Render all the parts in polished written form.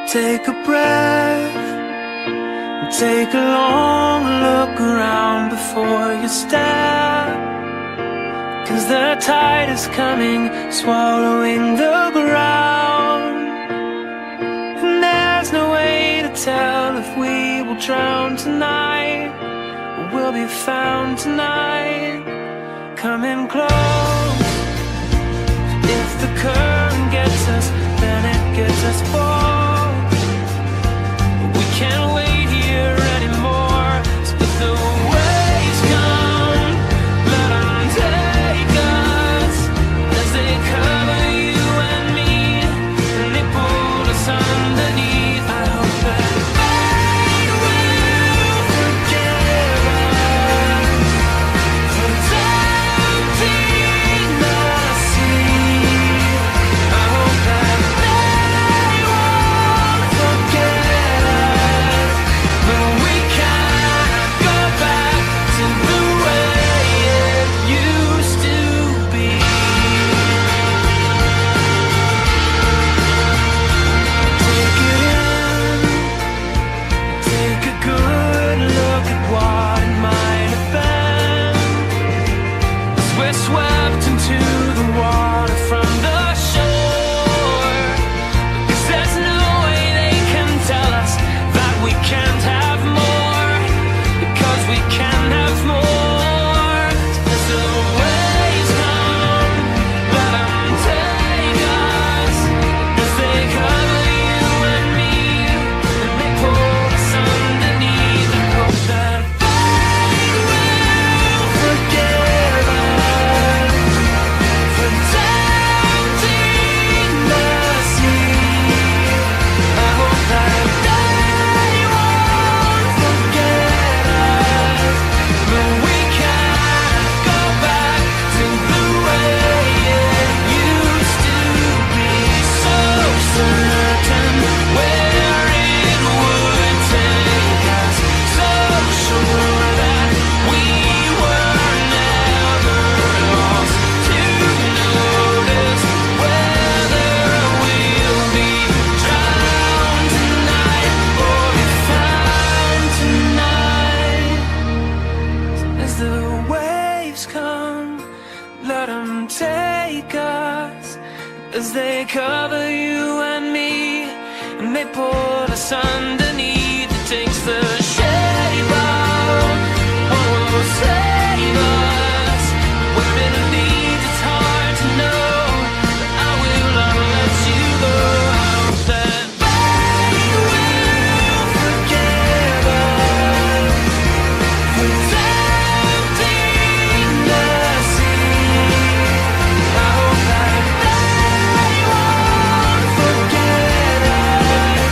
Take a breath and take a long look around before you step, 'cause the tide is coming, swallowing the ground. And there's no way to tell if we will drown tonight or we'll be found tonight. Coming close. If the current gets us, then it gets us both. We can't wait here anymore. So if the waves come, let them take us as they cover you and me, and they pull us underneath. I hope that fate will forgive us for tempting the sea. I hope that they won't forget us, but we can't go back to the way it used to be. Take it in, take a good look at what it might have been, as we're swept into the water from the shore. 'Cause there's no way they can tell us that we can't have more, because we can have more. As the waves come, let them take us as they cover you and me, and they pull us underneath. I hope that fate will forgive us for tempting the sea. I hope that they won't forget us, but we can't go back to the way it used to be. So certain where it would take us, so sure that we were never lost to notice whether we'll be drowned tonight or be found tonight. As the waves come, let them take us as they cover you and me, and they pull us underneath. It takes the shape of what will save us. Where it leads, it's hard to know, but I will not let you go. I hope that fate will forgive us for tempting the sea. I hope that they won't forget us,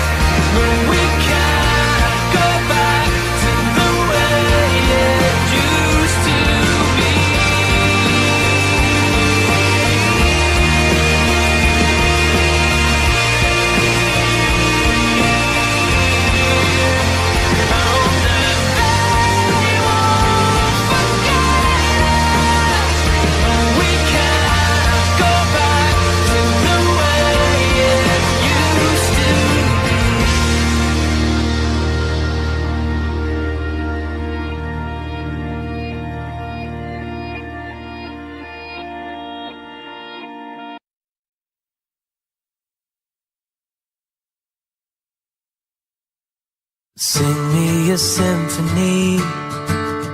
but we can't go back to the way it used to be. I hope that they won't forget us, but we can't go back to the way it used to be. Sing me a symphony,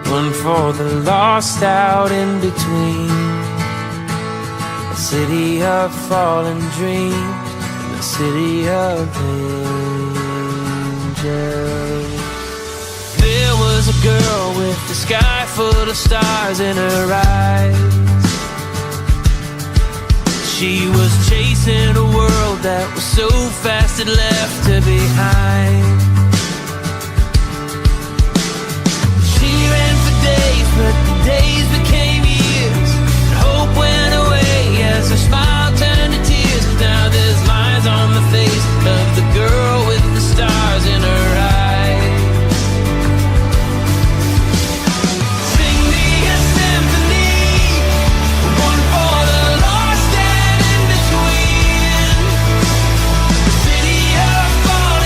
one for the lost out in between. A city of fallen dreams, and a city of angels. There was a girl with the sky full of stars in her eyes. She was chasing a world that was so fast it left her behind. She ran for days, but the days became years, and hope went away as her smile turned to tears. Now there's lines on the face of the girl with the stars in her eyes. Sing me a symphony, one for the lost and in between. The city of fallen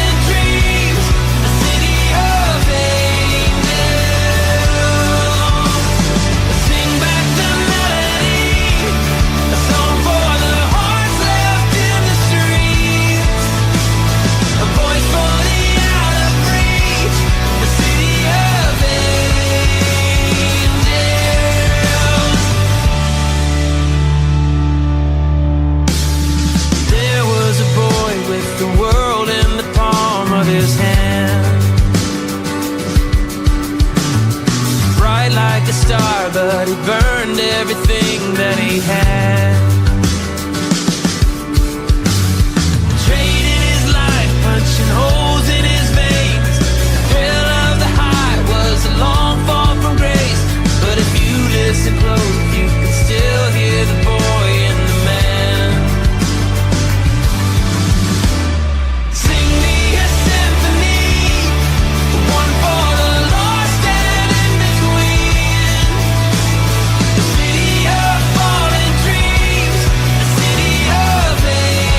everything that he had. Traded his life, punching holes in his veins. The thrill of the high was a long fall from grace. But if you listen close, you can still hear the boy in the man. Sing me a symphony, one for the lost and in between. The city of fallen dreams, the city of angels.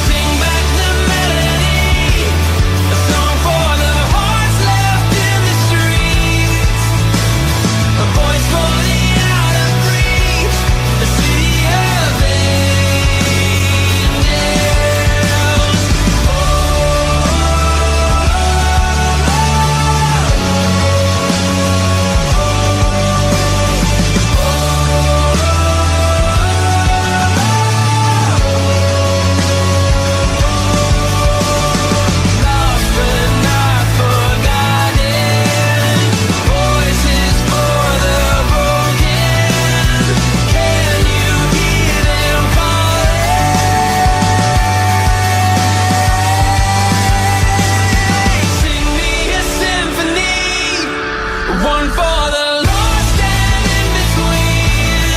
Sing back the melody, a song for the hearts left in the streets, a voice for the out of reach, the city of angels. Lost but not forgotten, voices for the broken. Can you hear them calling? Sing me a symphony, one for the lost and in between.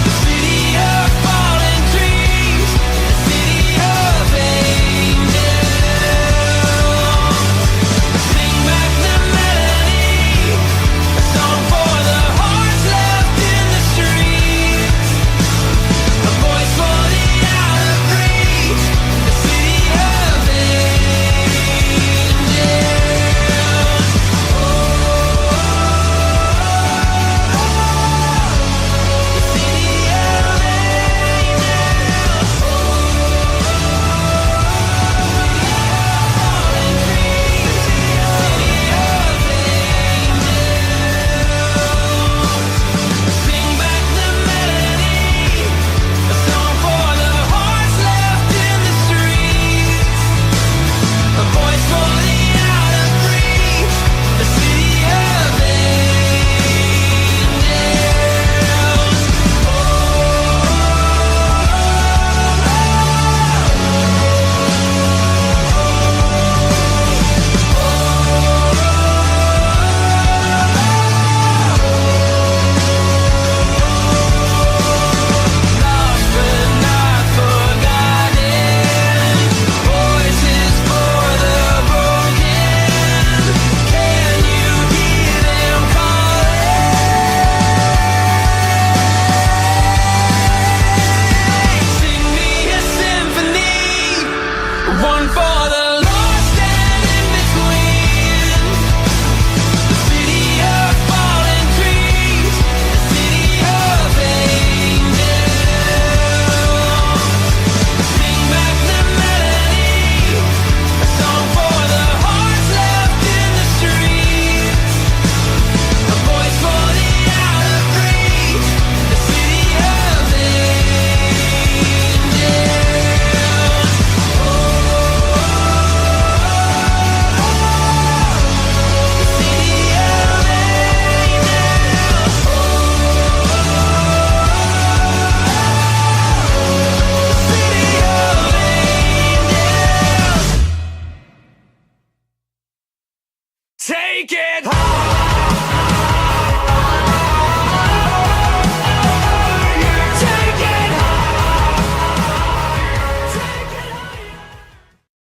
The city of fallen dreams, the city of angels. Sing back the melody, a song for the hearts left in the streets, a voice for the out of reach, the city of angels. Sing back the melody, a song for the hearts left in the streets, a voice for the out of reach, the city of lost but not forgotten, voices for the broken. Can you hear them calling? Sing me a symphony, one for the lost and in between. The city of fallen dreams, the city of angels. Sing back the melody, a song for the hearts left in the streets, a voice for the out of reach, the city of Take it